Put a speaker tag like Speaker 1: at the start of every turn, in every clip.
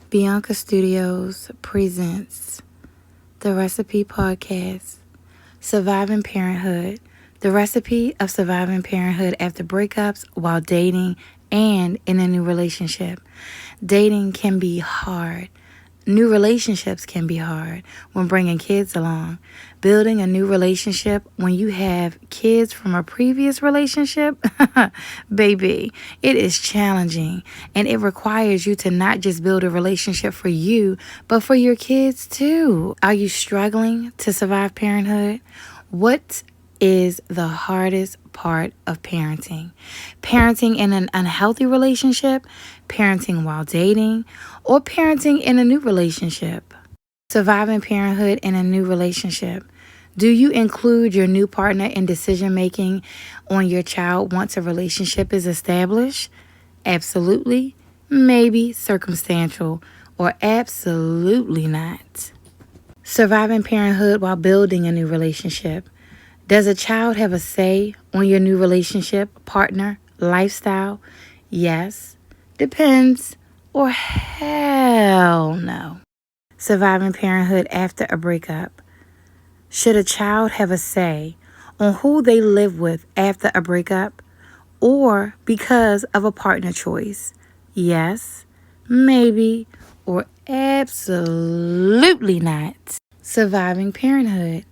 Speaker 1: Bianca Studios presents the Recipe Podcast, Surviving Parenthood, the recipe of surviving parenthood after breakups while dating and in a new relationship. Dating can be hard. New relationships can be hard when bringing kids along. Building a new relationship when you have kids from a previous relationship, baby, it is challenging, and it requires you to not just build a relationship for you, but for your kids too. Are you struggling to survive parenthood? What is the hardest part of parenting? Parenting in an unhealthy relationship, parenting while dating, or parenting in a new relationship? Surviving parenthood in a new relationship. Do you include your new partner in decision making on your child once a relationship is established? Absolutely, maybe circumstantial, or absolutely not. Surviving parenthood while building a new relationship. Does a child have a say on your new relationship, partner, lifestyle? Yes. Depends. Or hell no. Surviving parenthood after a breakup. Should a child have a say on who they live with after a breakup or because of a partner choice? Yes, maybe, or absolutely not. Surviving parenthood.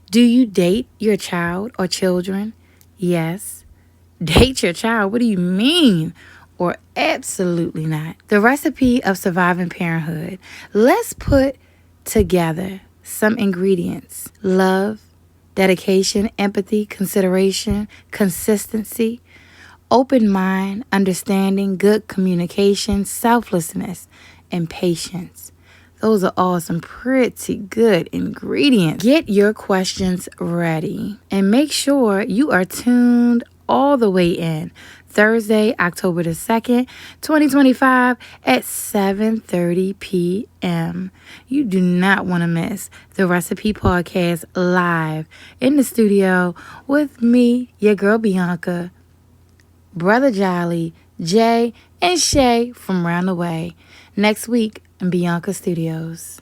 Speaker 1: Do you date your child or children? Yes. Date your child? What do you mean? Or absolutely not. The recipe of surviving parenthood. Let's put together some ingredients: love, dedication, empathy, consideration, consistency, open mind, understanding, good communication, selflessness, and patience. Those are all some pretty good ingredients. Get your questions ready and make sure you are tuned all the way in. Thursday, October the 2nd, 2025 at 7:30 p.m. You do not want to miss the Recipe Podcast live in the studio with me, your girl Bianca, Brother Jolly, Jay, and Shay from Round the Way. Next week in Bianca Studios.